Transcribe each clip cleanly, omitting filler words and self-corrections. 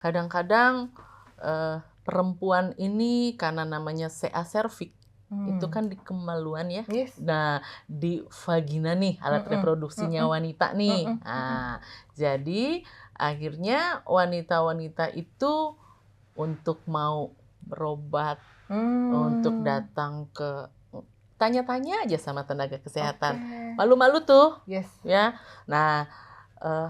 Kadang-kadang perempuan ini karena namanya CA cervix, itu kan di kemaluan ya. Yes. Nah, di vagina nih, alat reproduksinya wanita nih. Nah, jadi akhirnya wanita-wanita itu untuk mau berobat, untuk datang ke tanya-tanya aja sama tenaga kesehatan. Malu-malu tuh, Yes. ya. Nah,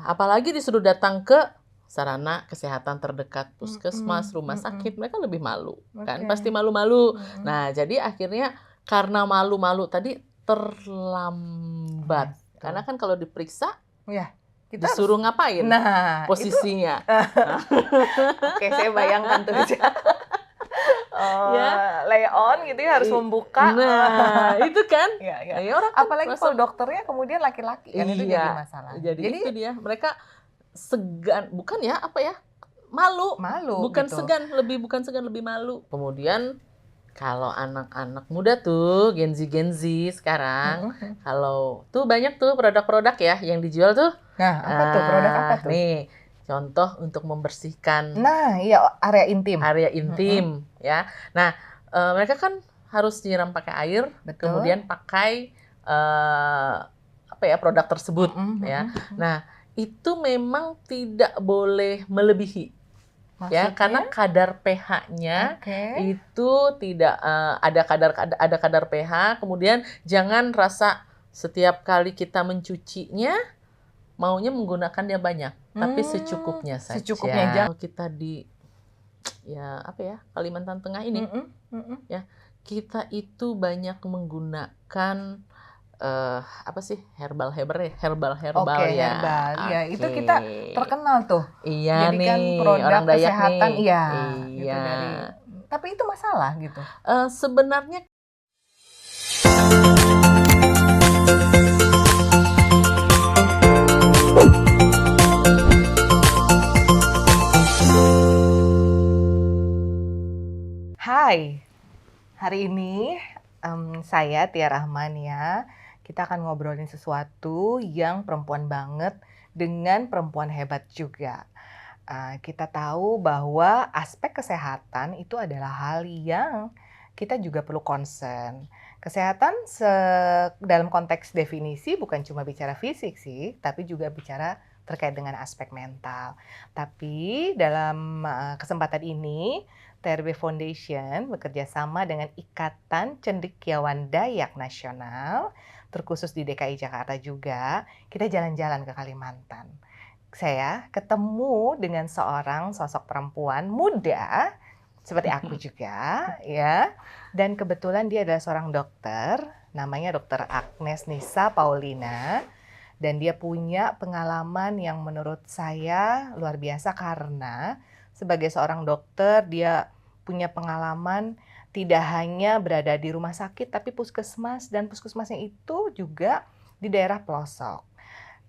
apalagi disuruh datang ke sarana kesehatan terdekat, puskesmas, rumah sakit, mereka lebih malu, kan? Pasti malu-malu. Nah, jadi akhirnya karena malu-malu tadi terlambat. Karena kan kalau diperiksa, kita disuruh ngapain posisinya? Oke, saya bayangkan tuh. Lay on gitu ya, harus membuka. Nah, itu kan. Ya, orang kan apalagi kalau dokternya kemudian laki-laki kan, itu jadi masalah. Jadi itu dia, mereka segan, bukan ya, apa ya, malu bukan gitu. bukan segan, lebih malu. Kemudian kalau anak-anak muda tuh, Gen Z sekarang, kalau tuh banyak tuh produk-produk ya yang dijual tuh. Nah, apa tuh produk apa tuh? Nih, contoh untuk membersihkan. Nah, iya, area intim. Ya. Nah, mereka kan harus nyiram pakai air, kemudian pakai apa ya, produk tersebut ya. Nah, itu memang tidak boleh melebihi. Ya, karena kadar pH-nya itu tidak ada kadar pH. Kemudian jangan rasa setiap kali kita mencucinya maunya menggunakannya banyak, tapi secukupnya saja. Kalau kita di Kalimantan Tengah ini, ya, kita itu banyak menggunakan herbal ya. Iya, itu kita terkenal tuh. Iya, jadi nih, kan produk orang Dayak kesehatan, nih. iya. Gitu tapi itu masalah gitu. Sebenarnya Hai, hari ini saya Tia Rahmania. Kita akan ngobrolin sesuatu yang perempuan banget dengan perempuan hebat juga. Kita tahu bahwa aspek kesehatan itu adalah hal yang kita juga perlu concern. Kesehatan dalam konteks definisi bukan cuma bicara fisik sih, tapi juga bicara terkait dengan aspek mental. Tapi dalam kesempatan ini, TRB Foundation bekerja sama dengan Ikatan Cendekiawan Dayak Nasional, terkhusus di DKI Jakarta juga, kita jalan-jalan ke Kalimantan. Saya ketemu dengan seorang sosok perempuan muda seperti aku juga, ya. Dan kebetulan dia adalah seorang dokter, namanya Dr. Agnes Nisa Paulina. Dan dia punya pengalaman yang menurut saya luar biasa karena sebagai seorang dokter dia punya pengalaman tidak hanya berada di rumah sakit tapi puskesmas, dan puskesmasnya itu juga di daerah pelosok.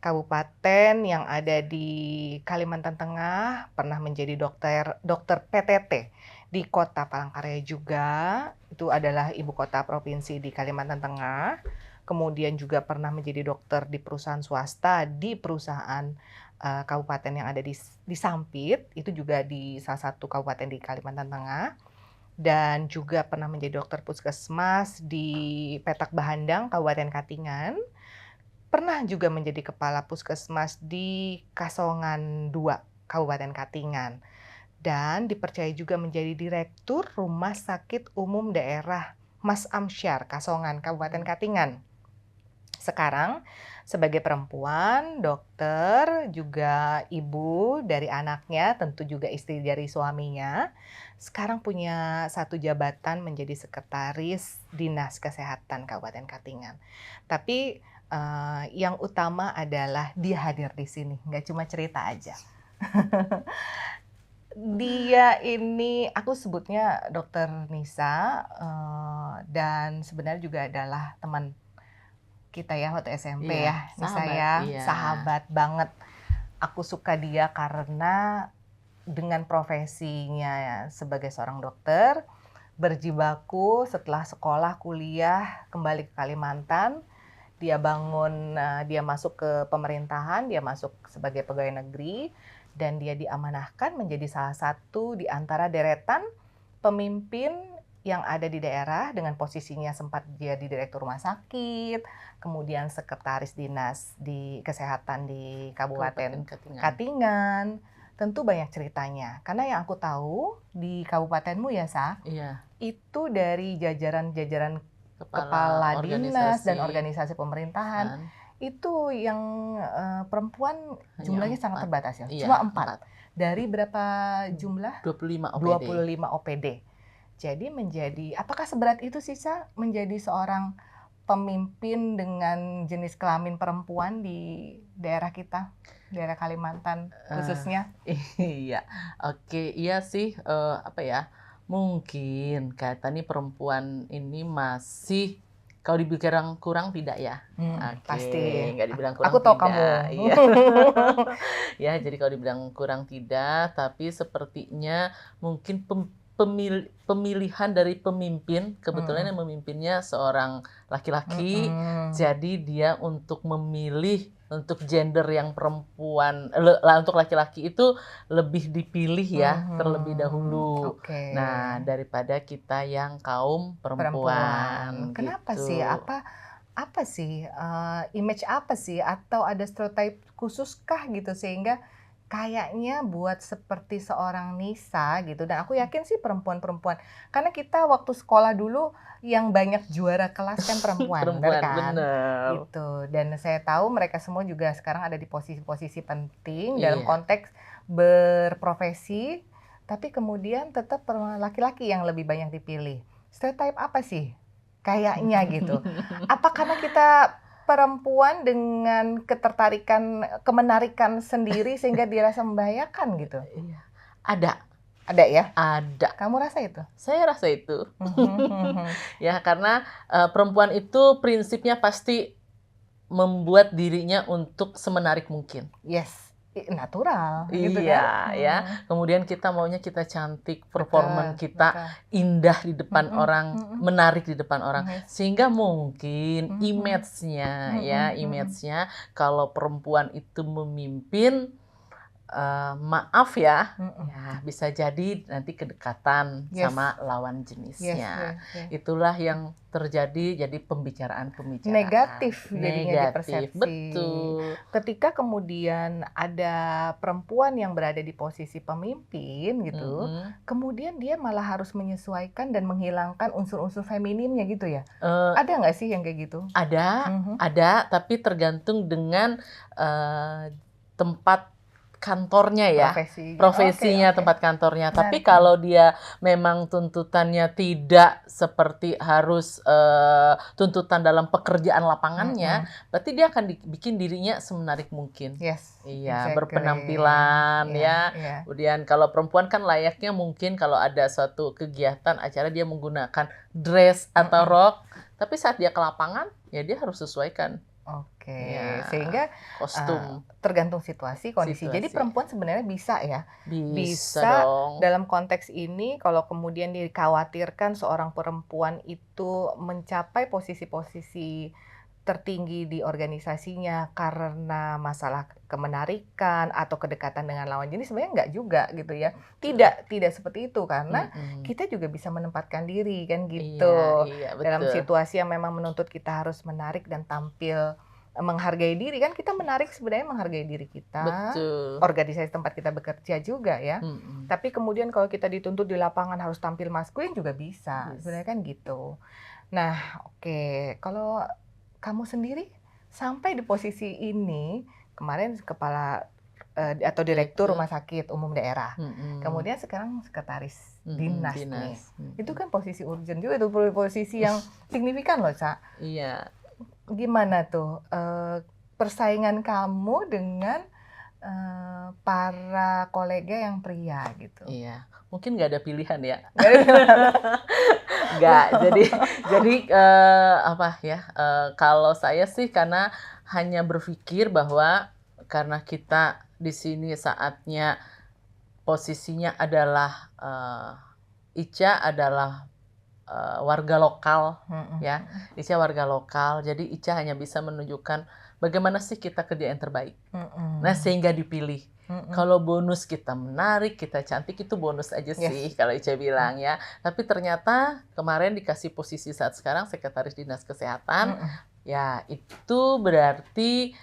Kabupaten yang ada di Kalimantan Tengah, pernah menjadi dokter PTT di Kota Palangkaraya juga, itu adalah ibu kota provinsi di Kalimantan Tengah. Kemudian juga pernah menjadi dokter di perusahaan swasta, di perusahaan kabupaten yang ada di Sampit, itu juga di salah satu kabupaten di Kalimantan Tengah. Dan juga pernah menjadi dokter puskesmas di Petak Bahandang, Kabupaten Katingan. Pernah juga menjadi kepala puskesmas di Kasongan 2, Kabupaten Katingan. Dan dipercaya juga menjadi direktur Rumah Sakit Umum Daerah Mas Amsyar, Kasongan, Kabupaten Katingan. Sekarang sebagai perempuan, dokter, juga ibu dari anaknya, tentu juga istri dari suaminya. Sekarang punya satu jabatan menjadi sekretaris Dinas Kesehatan Kabupaten Katingan. Tapi yang utama adalah dia hadir di sini, nggak cuma cerita aja. Dia ini, aku sebutnya Dokter Nisa, dan sebenarnya juga adalah teman kita ya waktu SMP ya. Nisa ya, sahabat banget. Aku suka dia karena dengan profesinya sebagai seorang dokter, berjibaku setelah sekolah, kuliah, kembali ke Kalimantan. Dia masuk ke pemerintahan, dia masuk sebagai pegawai negeri. dan dia diamanahkan menjadi salah satu di antara deretan pemimpin yang ada di daerah dengan posisinya sempat jadi direktur rumah sakit, kemudian sekretaris dinas di kesehatan di Kabupaten Katingan. Tentu banyak ceritanya. Karena yang aku tahu di kabupatenmu ya, Iya. itu dari jajaran-jajaran kepala dinas dan organisasi pemerintahan, itu yang perempuan jumlahnya sangat terbatas ya, cuma 4. Dari berapa jumlah? 25 OPD. 25 OPD. Jadi apakah seberat itu sih, menjadi seorang pemimpin dengan jenis kelamin perempuan di daerah kita, daerah Kalimantan khususnya? Iya, oke, iya sih, mungkin kata nih perempuan ini masih kalau dibilang kurang tidak ya? Pasti. Nggak dibilang kurang aku tahu tidak. Kamu. Iya. Ya, jadi kalau dibilang kurang tidak, tapi sepertinya mungkin pemilihan dari pemimpin, kebetulan yang memimpinnya seorang laki-laki, jadi dia untuk memilih untuk gender yang perempuan, untuk laki-laki itu lebih dipilih ya terlebih dahulu. Nah, daripada kita yang kaum perempuan. Kenapa gitu. sih? Apa sih image apa sih, atau ada stereotype khususkah gitu sehingga kayaknya buat seperti seorang Nisa gitu, dan aku yakin sih perempuan-perempuan, karena kita waktu sekolah dulu yang banyak juara kelas kan perempuan, benar kan? Bener. Gitu. Dan saya tahu mereka semua juga sekarang ada di posisi-posisi penting dalam konteks berprofesi, tapi kemudian tetap laki-laki yang lebih banyak dipilih. Stereotype apa sih? Kayaknya gitu. Apa karena kita perempuan dengan kemenarikan sendiri sehingga dirasa membahayakan gitu? Iya. Ada ya? Ada. Kamu rasa itu? Saya rasa itu. Ya, karena perempuan itu prinsipnya pasti membuat dirinya untuk semenarik mungkin. Yes, natural. Iya, gitu kan? Ya. Kemudian kita maunya kita cantik, performan kita indah di depan orang, menarik di depan orang, sehingga mungkin image-nya kalau perempuan itu memimpin, maaf ya, bisa jadi nanti kedekatan sama lawan jenisnya. Itulah yang terjadi, jadi pembicaraan negatif jadinya di persepsi. Betul. Ketika kemudian ada perempuan yang berada di posisi pemimpin gitu, kemudian dia malah harus menyesuaikan dan menghilangkan unsur-unsur femininnya gitu ya. Ada nggak sih yang kayak gitu? Ada, tapi tergantung dengan tempat kantornya ya, profesinya. Tempat kantornya. Tapi kalau dia memang tuntutannya tidak seperti harus tuntutan dalam pekerjaan lapangannya, berarti dia akan bikin dirinya semenarik mungkin. Iya, berpenampilan ya. Kemudian kalau perempuan kan layaknya mungkin kalau ada suatu kegiatan acara dia menggunakan dress atau rok, tapi saat dia ke lapangan ya dia harus sesuaikan. Sehingga kostum tergantung situasi, kondisi. Jadi perempuan sebenarnya bisa ya? Bisa dong. Dalam konteks ini kalau kemudian dikhawatirkan seorang perempuan itu mencapai posisi-posisi tertinggi di organisasinya karena masalah kemenarikan atau kedekatan dengan lawan jenis, sebenarnya enggak juga gitu ya. Tidak seperti itu, karena kita juga bisa menempatkan diri kan gitu. Iya, dalam situasi yang memang menuntut kita harus menarik dan tampil menghargai diri, kan kita menarik sebenarnya menghargai diri kita. Organisasi tempat kita bekerja juga ya. Tapi kemudian kalau kita dituntut di lapangan harus tampil maskulin juga bisa. Sebenarnya kan gitu. Nah, kalau kamu sendiri sampai di posisi ini, kemarin kepala atau direktur rumah sakit umum daerah, kemudian sekarang sekretaris dinas nih. Itu kan posisi urgent juga, itu posisi yang signifikan loh, Ca. Iya. Gimana tuh persaingan kamu dengan para kolega yang pria gitu? Iya, mungkin nggak ada pilihan ya. Nggak, jadi kalau saya sih karena hanya berpikir bahwa karena kita di sini saatnya posisinya adalah Ica adalah warga lokal ya, Ica warga lokal, jadi Ica hanya bisa menunjukkan bagaimana sih kita kerja yang terbaik. Nah, sehingga dipilih. Kalau bonus kita menarik, kita cantik, itu bonus aja sih kalau Ica bilang ya. Tapi ternyata kemarin dikasih posisi saat sekarang Sekretaris Dinas Kesehatan, ya itu berarti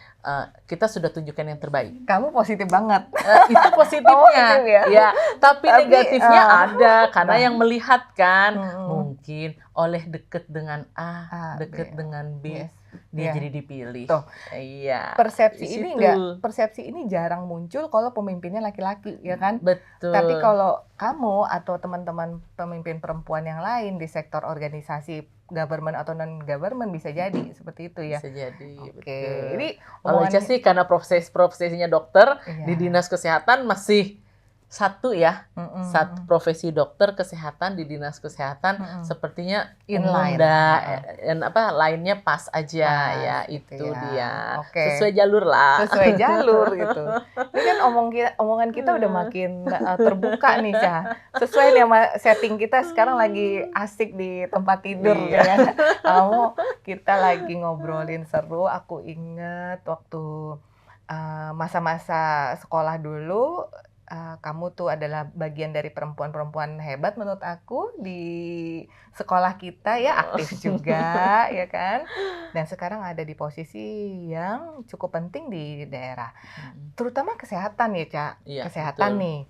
kita sudah tunjukkan yang terbaik. Kamu positif banget. Itu positifnya. Ya, tapi negatifnya ada karena yang melihat kan mungkin oleh deket dengan A, deket dengan B, dia jadi dipilih. Tuh. Iya. Persepsi ini jarang muncul kalau pemimpinnya laki-laki, ya kan? Betul. Tapi kalau kamu atau teman-teman pemimpin perempuan yang lain di sektor organisasi government atau non government bisa jadi seperti itu ya. Bisa jadi. Oke. Jadi kalau Ica sih karena profesinya dokter di dinas kesehatan masih satu ya, satu profesi dokter kesehatan di dinas kesehatan sepertinya inline, lainnya pas aja ya, itu dia. Okay. Sesuai jalur lah. Sesuai jalur gitu. Ini kan omongan kita udah makin terbuka nih, Cah. Sesuai nih sama setting kita sekarang lagi asik di tempat tidur ya. Kita lagi ngobrolin seru. Aku inget waktu masa-masa sekolah dulu. Kamu tuh adalah bagian dari perempuan-perempuan hebat menurut aku di sekolah kita ya, aktif juga ya kan, dan sekarang ada di posisi yang cukup penting di daerah, terutama kesehatan ya, Cak. Kesehatan betul. Nih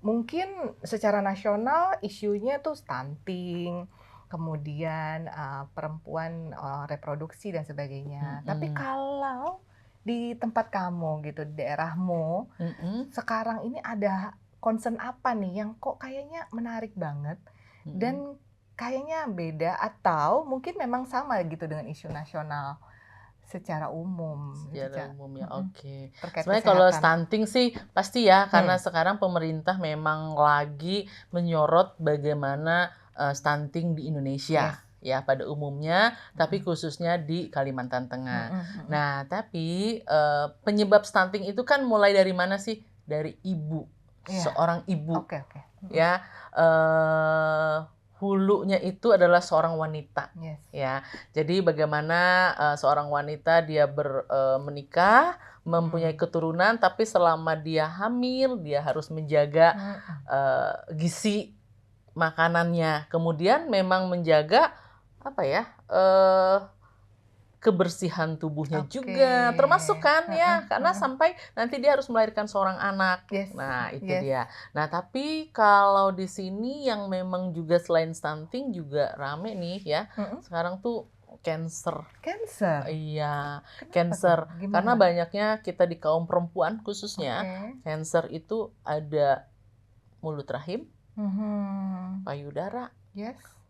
mungkin secara nasional isunya tuh stunting, kemudian perempuan reproduksi dan sebagainya. Tapi kalau di tempat kamu gitu, di daerahmu, sekarang ini ada concern apa nih yang kok kayaknya menarik banget dan kayaknya beda atau mungkin memang sama gitu dengan isu nasional secara umum? Secara umum ya, oke. Sebenarnya kalau stunting sih pasti ya, karena sekarang pemerintah memang lagi menyorot bagaimana stunting di Indonesia. Ya pada umumnya, tapi khususnya di Kalimantan Tengah. Nah, tapi penyebab stunting itu kan mulai dari mana sih? Dari ibu, seorang ibu. Ya, hulunya itu adalah seorang wanita. Ya, jadi bagaimana seorang wanita dia menikah, mempunyai keturunan, tapi selama dia hamil, dia harus menjaga gizi makanannya. Kemudian memang menjaga kebersihan tubuhnya juga, termasuk kan ya, karena sampai nanti dia harus melahirkan seorang anak. Nah, itu dia. Nah, tapi kalau di sini yang memang juga selain stunting juga rame nih ya. Sekarang tuh cancer. Iya, cancer. Karena banyaknya kita di kaum perempuan khususnya, cancer itu ada mulut rahim, payudara,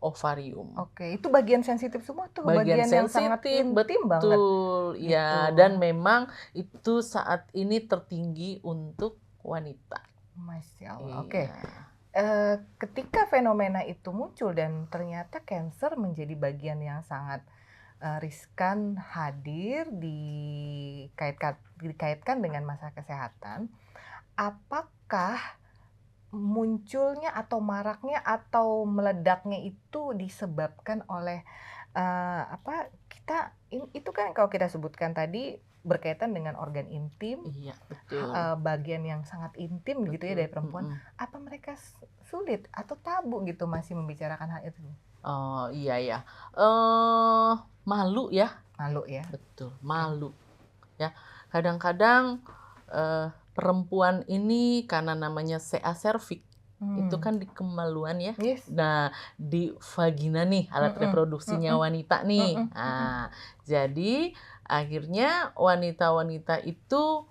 ovarium. Itu bagian sensitif semua tuh, bagian yang sangat intim banget. Betul, ya. Dan memang itu saat ini tertinggi untuk wanita. Masya Allah. Ketika fenomena itu muncul dan ternyata cancer menjadi bagian yang sangat riskan hadir dikaitkan dengan masalah kesehatan, apakah munculnya atau maraknya atau meledaknya itu disebabkan oleh itu kan kalau kita sebutkan tadi berkaitan dengan organ intim, bagian yang sangat intim gitu ya dari perempuan. Apa mereka sulit atau tabu gitu masih membicarakan hal itu? Oh iya ya, malu ya. Betul, malu ya. Kadang-kadang perempuan ini karena namanya CA cervix, itu kan di kemaluan ya. Nah, di vagina nih, alat reproduksinya wanita nih. Nah, jadi akhirnya wanita-wanita itu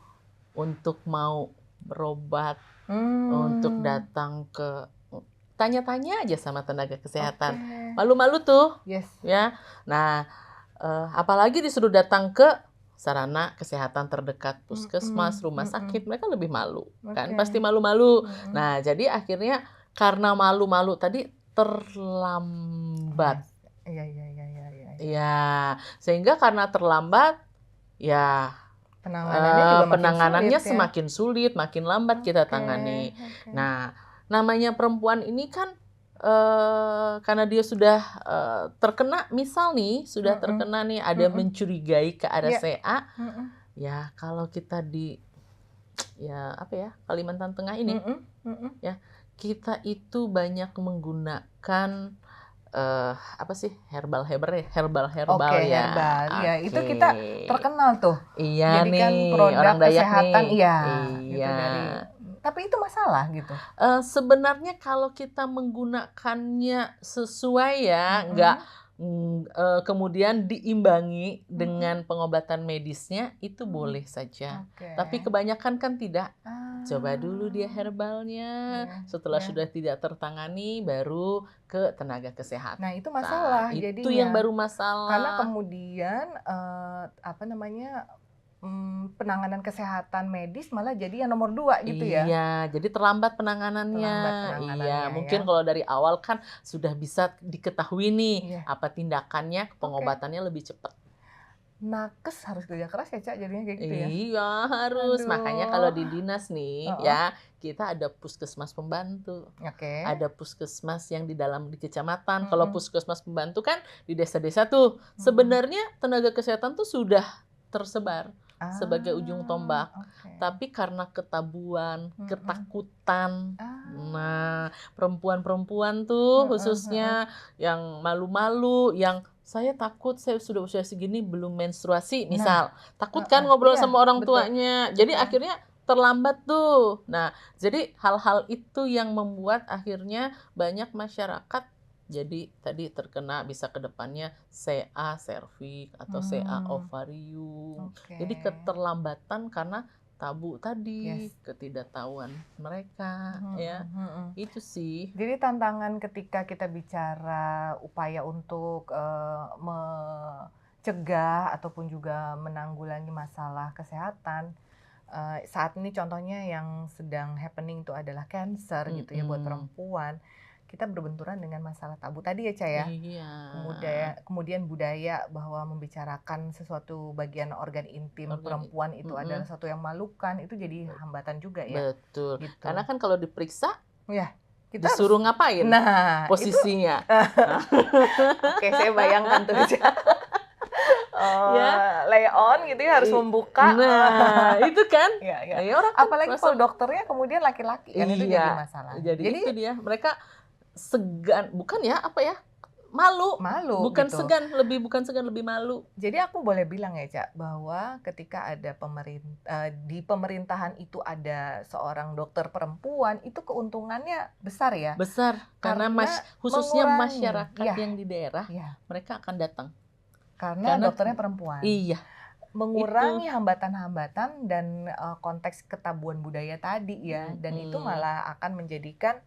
untuk mau berobat, untuk datang ke tanya-tanya aja sama tenaga kesehatan. Malu-malu tuh. Ya. Nah, apalagi disuruh datang ke sarana kesehatan terdekat, puskesmas, rumah sakit, mereka lebih malu, kan pasti malu-malu. Nah, jadi akhirnya karena malu-malu tadi terlambat. Iya, sehingga karena terlambat, ya penanganannya semakin sulit, makin lambat kita tangani. Nah, namanya perempuan ini kan karena dia sudah terkena, misal nih sudah terkena nih, ada mencurigai ke arah CA, ya kalau kita di Kalimantan Tengah ini, ya kita itu banyak menggunakan herbal Oke, ya. herbal. Iya, itu kita terkenal tuh. Iya Jadikan nih, produk orang Dayak kesehatan, nih. iya, gitu Iya. tapi itu masalah gitu. Sebenarnya kalau kita menggunakannya sesuai ya, nggak kemudian diimbangi dengan pengobatan medisnya, itu boleh saja. Tapi kebanyakan kan tidak. Coba dulu dia herbalnya, setelah sudah tidak tertangani, baru ke tenaga kesehatan. Nah, itu masalah Itu jadinya. yang baru masalah. Karena kemudian penanganan kesehatan medis malah jadi yang nomor 2 gitu ya. Iya, jadi terlambat penanganannya. Iya, mungkin kalau dari awal kan sudah bisa diketahui nih apa tindakannya, pengobatannya lebih cepat. Nakes harus kerja keras ya, Cak, jadinya kayak gitu ya? Iya, harus. Makanya kalau di dinas nih, ya kita ada puskesmas pembantu. Ada puskesmas yang di kecamatan. Kalau puskesmas pembantu kan di desa-desa tuh. Sebenarnya tenaga kesehatan tuh sudah tersebar sebagai ujung tombak. Tapi karena ketabuan, ketakutan. Nah, perempuan-perempuan tuh khususnya yang malu-malu, yang saya takut, saya sudah usia segini belum menstruasi, misal. Takut kan ngobrol sama orang tuanya. Jadi akhirnya terlambat tuh. Nah, jadi hal-hal itu yang membuat akhirnya banyak masyarakat jadi tadi terkena, bisa ke depannya CA serviks atau CA ovarium. Jadi keterlambatan karena tabu tadi, ketidaktahuan mereka, ya. Itu sih. Jadi tantangan ketika kita bicara upaya untuk mencegah ataupun juga menanggulangi masalah kesehatan, saat ini contohnya yang sedang happening itu adalah cancer gitu ya buat perempuan. Kita berbenturan dengan masalah tabu tadi ya, Ca ya. Kemudian budaya bahwa membicarakan sesuatu bagian organ intim perempuan itu adalah sesuatu yang memalukan, itu jadi hambatan juga ya. Betul. Gitu. Karena kan kalau diperiksa, kita disuruh ngapain? Nah, posisinya. Oke, saya bayangkan tuh, Ca. Lay on gitu ya, harus membuka. Nah, itu kan. Orang kan apalagi kalau dokternya kemudian laki-laki kan, itu jadi masalah. Jadi itu dia, mereka segan, bukan ya, malu, bukan gitu. bukan segan, lebih malu. Jadi aku boleh bilang ya, Cak, bahwa ketika ada di pemerintahan itu ada seorang dokter perempuan, itu keuntungannya besar ya. Besar, karena khususnya masyarakat yang di daerah, mereka akan datang. Karena dokternya perempuan. Iya. Mengurangi hambatan-hambatan dan konteks ketabuhan budaya tadi ya. Dan itu malah akan menjadikan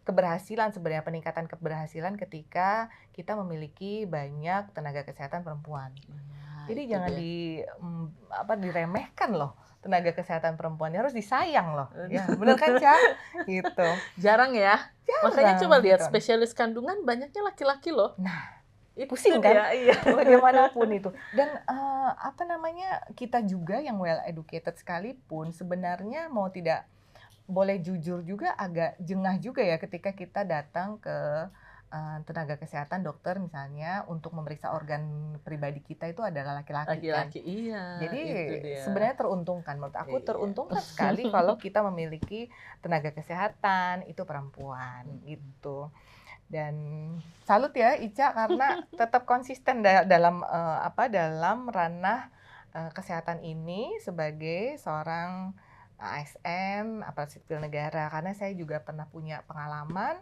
keberhasilan, sebenarnya peningkatan keberhasilan ketika kita memiliki banyak tenaga kesehatan perempuan. Jadi jangan diremehkan loh tenaga kesehatan perempuan, harus disayang loh. Ya, benar kan, Ca? Gitu. Jarang ya. Makanya coba lihat spesialis kandungan banyaknya laki-laki loh. Nah, pusing kan? Iya. Bagaimanapun itu. Dan kita juga yang well educated sekalipun sebenarnya mau tidak boleh jujur juga agak jengah juga ya ketika kita datang ke tenaga kesehatan, dokter misalnya, untuk memeriksa organ pribadi kita itu adalah laki-laki kan. Iya. Jadi sebenarnya teruntungkan, menurut aku teruntungkan sekali kalau kita memiliki tenaga kesehatan itu perempuan gitu. Dan salut ya Ica karena tetap konsisten dalam ranah kesehatan ini sebagai seorang ASN, aparat sipil negara, karena saya juga pernah punya pengalaman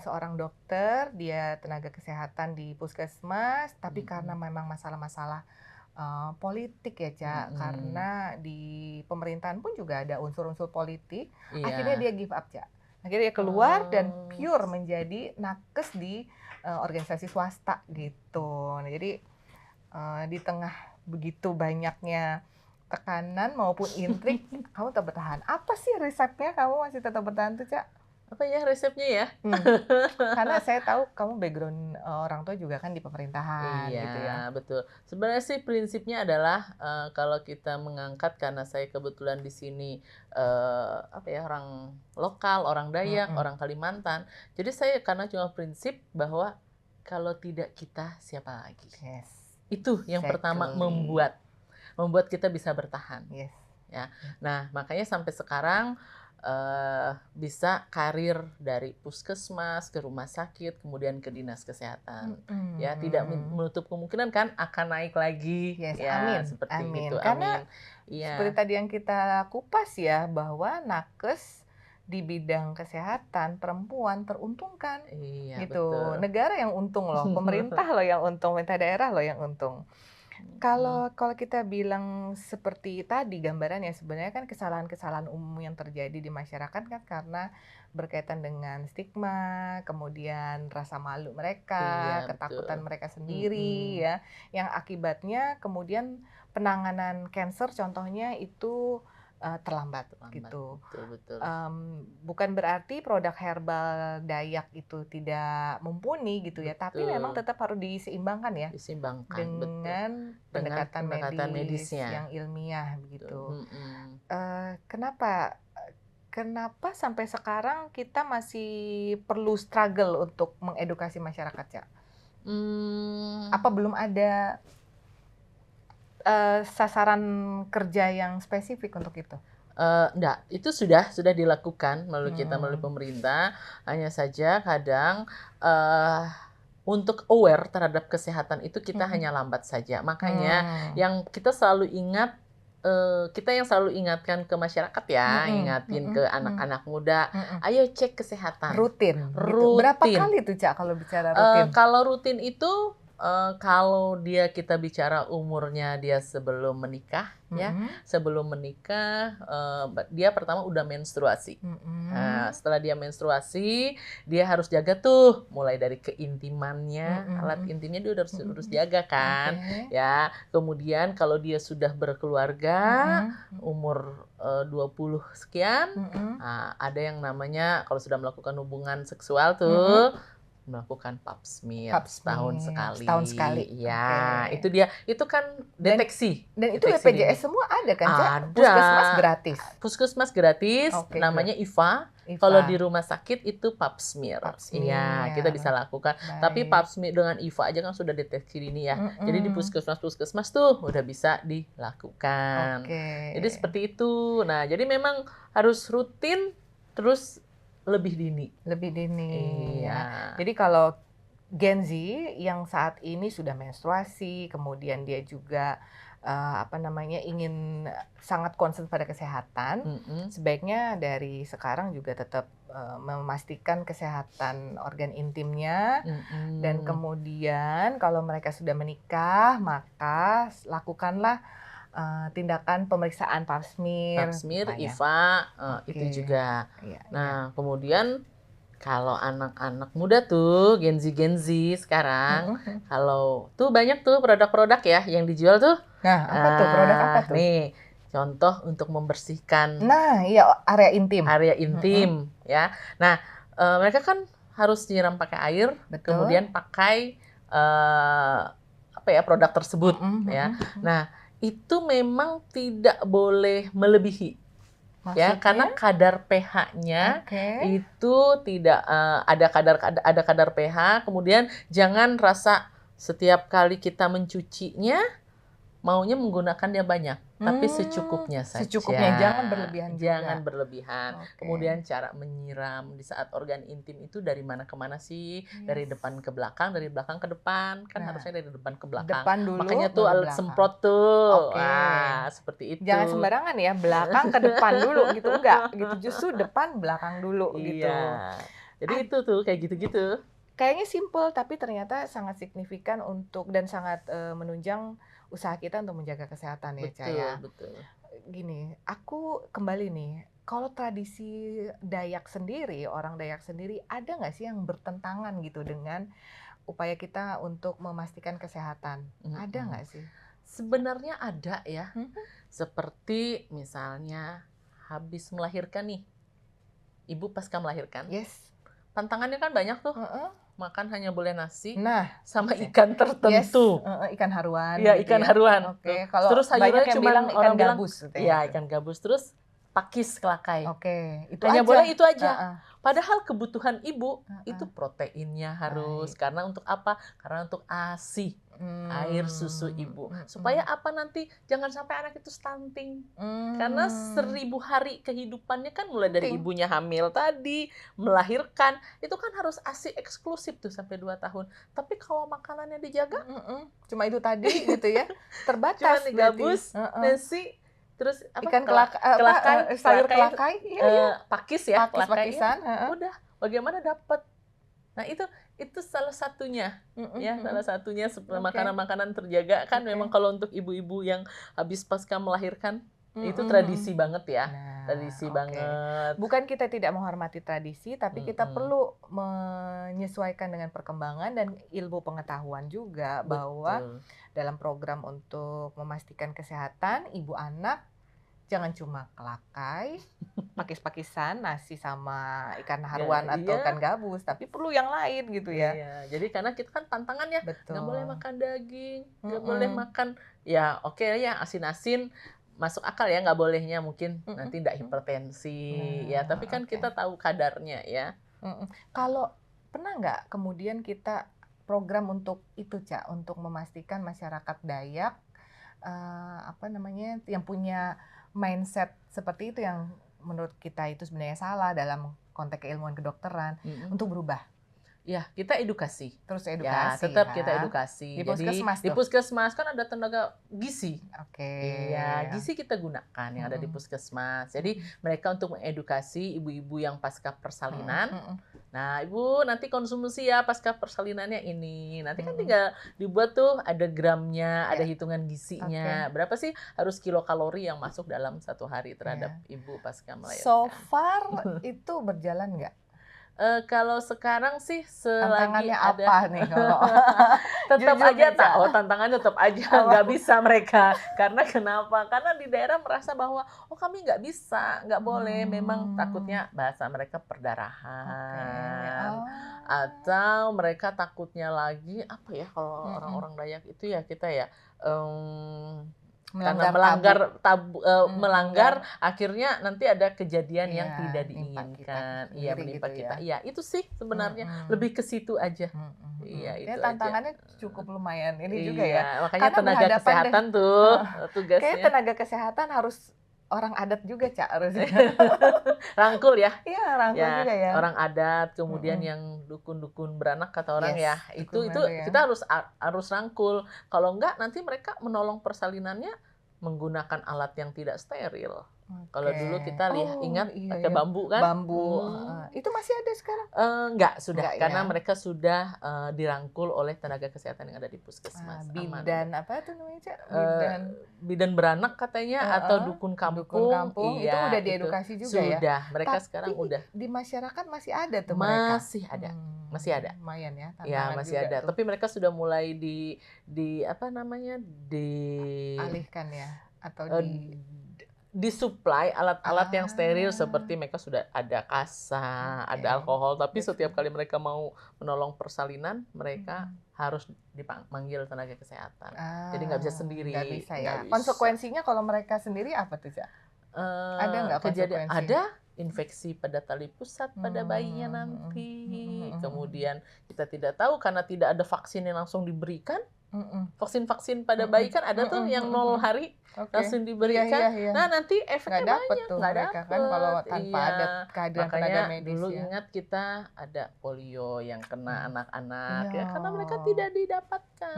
seorang dokter, dia tenaga kesehatan di puskesmas, tapi karena memang masalah-masalah politik ya, Ca, karena di pemerintahan pun juga ada unsur-unsur politik, akhirnya dia give up, Ca. Akhirnya dia keluar dan pure menjadi nakes di organisasi swasta gitu. Nah, jadi di tengah begitu banyaknya tekanan maupun intrik, kamu tetap bertahan. Apa sih resepnya kamu masih tetap bertahan tuh, Cak? apa ya resepnya ya? Karena saya tahu kamu background orang tua juga kan di pemerintahan Iya, gitu ya. betul. Sebenarnya sih prinsipnya adalah, kalau kita mengangkat karena saya kebetulan di sini, apa ya, orang lokal, orang Dayak, Mhm. orang Kalimantan. Jadi saya karena cuma prinsip bahwa kalau tidak kita, siapa lagi? Yes, Itu yang pertama exactly. membuat kita bisa bertahan. Yes. Ya. Nah, makanya sampai sekarang bisa karir dari puskesmas ke rumah sakit, kemudian ke dinas kesehatan. Ya, tidak Mhm. menutup kemungkinan kan akan naik lagi, Yes, ya amin, seperti amin. itu. Karena Amin. seperti Iya, tadi yang kita kupas ya, bahwa nakes di bidang kesehatan perempuan teruntungkan iya gitu. betul. Negara yang untung loh, pemerintah loh yang untung, pemerintah daerah loh yang untung. Mhm, Kalau kalau kita bilang seperti tadi gambarannya, sebenarnya kan kesalahan-kesalahan umum yang terjadi di masyarakat kan karena berkaitan dengan stigma, kemudian rasa malu iya mereka, betul. ketakutan mereka sendiri Mhm, ya, yang akibatnya kemudian penanganan cancer contohnya itu, terlambat terlambat. gitu. Betul betul. Bukan berarti produk herbal Dayak itu tidak mumpuni gitu ya, tapi memang Betul. tetap harus diseimbangkan ya Disimbangkan, betul. dengan Dengan pendekatan pendekatan medis medisnya. yang ilmiah Betul. begitu. Mhm. Kenapa sampai sekarang kita masih perlu struggle untuk mengedukasi masyarakat, ya? Mmm. Apa belum ada, sasaran kerja yang spesifik untuk itu? Enggak, itu sudah dilakukan melalui kita, melalui Hmm. pemerintah, hanya saja kadang, eee, untuk aware terhadap kesehatan itu kita Mhm. hanya lambat saja. Makanya Mmm. yang kita selalu ingat, kita yang selalu ingatkan ke masyarakat ya, Mhm ingatin ke mhm mhm anak-anak muda, mhm. "Ayo cek kesehatan." Rutin gitu. Berapa Rutin. kali tuh, Cak, kalau bicara rutin? Kalau rutin itu, kalau kita bicara umurnya dia sebelum menikah ya, Mhm sebelum menikah, dia pertama udah menstruasi. Nah, mhm setelah dia menstruasi, dia harus jaga tuh, mulai dari keintimannya, mhm alat mhm intimnya dia udah harus mhm. jaga Oke. kan, ya. Kemudian kalau dia sudah berkeluarga, Mhm umur, 20 sekian, mhm ada yang namanya kalau sudah melakukan hubungan seksual mhm. tuh, melakukan pap smear Pap setahun smear setahun sekali, sekali. oke. Iya, itu dia. Itu kan Dan deteksi, dan itu deteksi dini. BPJS semua ada kan, Cak? Ada, Puskesmas gratis? puskesmas gratis, Oke, good. namanya IVA. Kalau di IVA, rumah sakit itu pap smear. pap Iya, kita bisa smear, lakukan. Tapi pap baik. smear dengan IVA aja kan sudah deteksi dini ya. Jadi di Mhm, puskesmas-puskesmas tuh udah bisa dilakukan. oke. Jadi seperti itu. Nah, jadi memang harus rutin, terus lebih dini. Lebih dini ya. Iya. Jadi kalau Gen Z yang saat ini sudah menstruasi, kemudian dia juga, apa namanya, ingin sangat concern pada kesehatan, Mhm, sebaiknya dari sekarang juga tetap, memastikan kesehatan organ intimnya dan mhm. kemudian kalau mereka sudah menikah, maka lakukanlah, tindakan pemeriksaan pap Pap smear, gitu smear, lah ya. IVA, itu Oke, juga. iya iya. Nah, kemudian kalau anak-anak muda tuh, Gen Z sekarang, Mhm mhm. kalau tuh banyak tuh produk-produk ya yang dijual tuh. Nah, apa tuh, produk apa tuh? Nih, contoh untuk membersihkan Nah, iya, area intim. area Mhm, intim ya. Nah, mereka kan harus nyiram pakai air, betul. kemudian pakai, apa ya, produk tersebut Mhm ya. mhm mhm. Nah, itu memang tidak boleh melebihi. Ya, Maksudnya? karena kadar pH-nya Oke. itu tidak, ada kadar pH, kemudian jangan rasa setiap kali kita mencucinya maunya menggunakannya banyak, tapi secukupnya Secukupnya, saja, jangan berlebihan juga. jangan berlebihan. Oke. Kemudian cara menyiram di saat organ intim itu dari mana ke mana sih? Dari Yes. depan ke belakang, dari belakang ke depan, kan Nah, harusnya dari depan ke belakang. depan dulu Makanya tuh baru alat belakang. semprot tuh, Oke. wah seperti Jangan itu. sembarangan ya, belakang ke depan dulu gitu, enggak gitu, justru depan belakang dulu Iya, gitu. jadi Ad itu tuh kayak gitu-gitu. Kayaknya simpel tapi ternyata sangat signifikan untuk dan sangat, menunjang usaha kita untuk menjaga kesehatan ya, Ca, ya. Betul betul. Gini, aku kembali nih, kalau tradisi Dayak sendiri, orang Dayak sendiri, ada nggak sih yang bertentangan gitu dengan upaya kita untuk memastikan kesehatan? Ada Mhm. nggak sih? Sebenarnya ada ya, Mhm seperti misalnya habis melahirkan nih, ibu pasca melahirkan. Yes. Tantangannya kan banyak tuh. Makan hanya boleh nasi. Nah, sama ikan tertentu. Yes. Ikan haruan. Iya, gitu ikan haruan. Oke. Kalau terus sayurnya yang cuma bilang orang ikan gabus. iya, ikan gabus. Terus pakis kelakai. Oke. Itu hanya aja. boleh itu aja. Padahal kebutuhan ibu itu proteinnya harus. Baik. Karena untuk apa? Karena untuk ASI. Air susu ibu. Supaya apa nanti? Jangan sampai anak itu stunting. Karena 1000 hari kehidupannya kan mulai dari ibunya hamil tadi, melahirkan, itu kan harus ASI eksklusif tuh sampai 2 tahun. Tapi kalau makanannya dijaga, cuma itu tadi gitu ya, terbatas. cuma nih gabus, nasi, terus apa? Ikan kelakai, sayur kelakai, pakis ya, pakisan. Udah, bagaimana dapat? Nah itu salah satunya, ya salah satunya makanan-makanan terjaga kan memang kalau untuk ibu-ibu yang habis pasca melahirkan itu tradisi banget ya, tradisi banget. Bukan kita tidak menghormati tradisi, tapi kita perlu menyesuaikan dengan perkembangan dan ilmu pengetahuan juga. Betul. Bahwa dalam program untuk memastikan kesehatan ibu anak jangan cuma kelakai, pakis-pakisan, nasi sama ikan haruan atau ikan gabus, tapi perlu yang lain gitu ya. Iya, jadi karena kita kan tantangannya nggak boleh makan daging, nggak boleh makan, ya oke ya asin-asin, masuk akal ya nggak bolehnya mungkin nanti nggak hipertensi, ya tapi kan kita tahu kadarnya ya. Kalau pernah nggak kemudian kita program untuk itu Cak, untuk memastikan masyarakat Dayak yang punya mindset seperti itu yang menurut kita itu sebenarnya salah dalam konteks keilmuan kedokteran untuk berubah. Ya, kita edukasi. Terus edukasi. Ya, tetap kita edukasi. Di puskesmas. Jadi di puskesmas kan ada tenaga gizi. Oke. Iya, gizi kita gunakan yang ada di puskesmas. Jadi mereka untuk mengedukasi ibu-ibu yang pasca persalinan. Nah, ibu nanti konsumsi ya pasca persalinannya ini. Nanti kan tinggal dibuat tuh ada gramnya, ada hitungan gizinya. Berapa sih harus kilokalori yang masuk dalam 1 hari terhadap ibu pasca melahirkan. So far itu berjalan nggak? Kalau sekarang sih tantangannya apa nih kalau tetap aja tantangannya tetap aja nggak bisa mereka karena kenapa? Karena di daerah merasa bahwa kami nggak bisa, nggak boleh, memang takutnya bahasa mereka perdarahan atau mereka takutnya lagi apa ya kalau orang-orang Dayak itu ya kita ya karena melanggar akhirnya nanti ada kejadian yang tidak diinginkan, menimpa kita. Iya, itu sih sebenarnya lebih ke situ aja. Iya, itu tantangannya aja. Cukup lumayan ini juga ya. Makanya karena tenaga kesehatan tuh tugasnya. Kayak tenaga kesehatan harus orang adat juga Cak harusnya. Rangkul ya. Iya, rangkul juga ya. Orang adat, kemudian yang dukun-dukun beranak kata orang itu kita harus rangkul. Kalau enggak nanti mereka menolong persalinannya menggunakan alat yang tidak steril. Kalau dulu kita ingat pakai bambu kan? Bambu. Itu masih ada sekarang? Enggak, sudah. Karena mereka sudah dirangkul oleh tenaga kesehatan yang ada di puskesmas. Bidan apa itu namanya, Cak? Bidan beranak katanya atau dukun kampung. Dukun kampung itu udah diedukasi juga ya? Sudah, mereka sekarang udah. Di masyarakat masih ada tuh mereka? Masih ada. Masih ada. Lumayan ya, ya masih ada. Tuh. Tapi mereka sudah mulai alihkan ya? Atau disuplai alat-alat yang steril seperti mereka sudah ada kasa, ada alkohol, tapi setiap kali mereka mau menolong persalinan, mereka harus dipanggil tenaga kesehatan. Jadi nggak bisa sendiri. Nggak bisa ya. Konsekuensinya kalau mereka sendiri apa tuh, Cak? Ada nggak konsekuensi? Ada infeksi pada tali pusat pada bayinya nanti. Kemudian kita tidak tahu karena tidak ada vaksin yang langsung diberikan. Vaksin-vaksin pada bayi kan ada tuh yang 0 hari langsung diberikan. Nah nanti efeknya banyak. Nggak dapet kan kalau tanpa ada kehadiran tenaga medis. Dulu ingat kita ada polio yang kena anak-anak ya karena mereka tidak didapatkan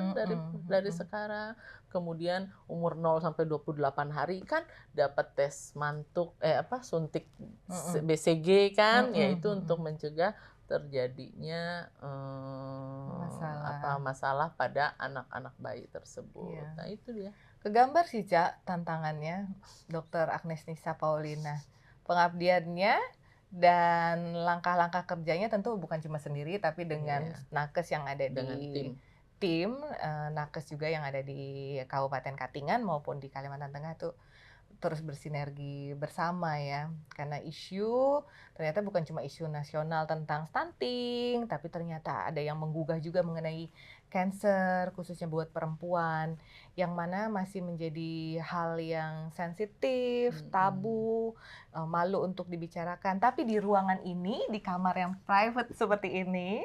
dari sekarang. Kemudian umur 0 sampai 28 hari kan dapat tes mantuk suntik BCG kan yaitu untuk mencegah terjadinya masalah pada anak-anak bayi tersebut. Nah itu dia. Kegambar sih Cak tantangannya Dr. Agnes Nisa Paulina. Pengabdiannya dan langkah-langkah kerjanya tentu bukan cuma sendiri tapi dengan nakes yang ada di tim nakes juga yang ada di Kabupaten Katingan maupun di Kalimantan Tengah tuh terus bersinergi bersama ya. Karena isu ternyata bukan cuma isu nasional tentang stunting, tapi ternyata ada yang menggugah juga mengenai cancer, khususnya buat perempuan, yang mana masih menjadi hal yang sensitif, tabu, malu untuk dibicarakan. Tapi di ruangan ini, di kamar yang private seperti ini,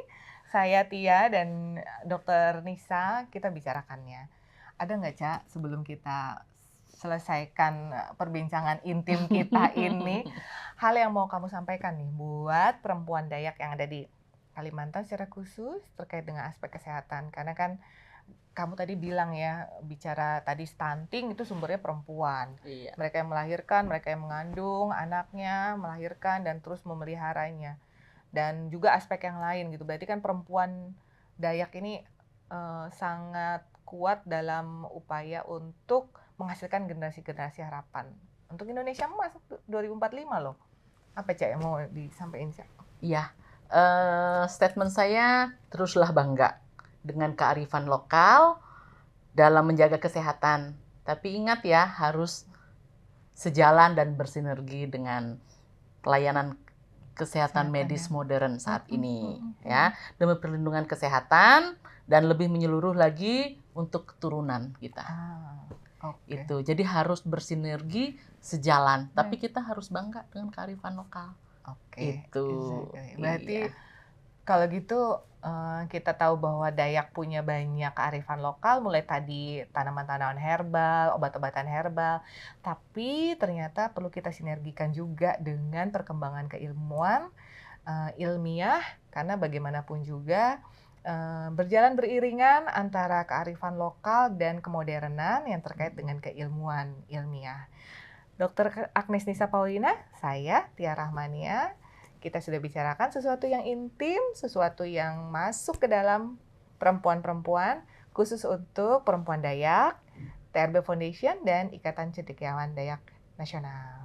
saya Tia dan Dokter Nisa, kita bicarakannya. Ada nggak, Cak, sebelum kita selesaikan perbincangan intim kita ini, hal yang mau kamu sampaikan nih buat perempuan Dayak yang ada di Kalimantan secara khusus terkait dengan aspek kesehatan? Karena kan kamu tadi bilang ya, bicara tadi stunting itu sumbernya perempuan. Iya. Mereka yang melahirkan, mereka yang mengandung anaknya, melahirkan dan terus memeliharanya. Dan juga aspek yang lain gitu. Berarti kan perempuan Dayak ini sangat kuat dalam upaya untuk menghasilkan generasi-generasi harapan. Untuk Indonesia Emas 2045 loh. Apa, Cak, yang mau disampaikan, Cak? Iya, statement saya teruslah bangga dengan kearifan lokal dalam menjaga kesehatan. Tapi ingat ya, harus sejalan dan bersinergi dengan pelayanan kesehatan medis modern saat ini, ya, demi perlindungan kesehatan dan lebih menyeluruh lagi untuk keturunan kita. Itu, jadi harus bersinergi, sejalan, tapi kita harus bangga dengan kearifan lokal. Itu. Berarti kalau gitu kita tahu bahwa Dayak punya banyak kearifan lokal, mulai tadi tanaman-tanaman herbal, obat-obatan herbal, tapi ternyata perlu kita sinergikan juga dengan perkembangan keilmuan ilmiah, karena bagaimanapun juga berjalan beriringan antara kearifan lokal dan kemodernan yang terkait dengan keilmuan ilmiah. Dr. Agnes Nisa Paulina, saya Tia Rahmania. Kita sudah bicarakan sesuatu yang intim, sesuatu yang masuk ke dalam perempuan-perempuan, khusus untuk perempuan Dayak, TRB Foundation, dan Ikatan Cendekiawan Dayak Nasional.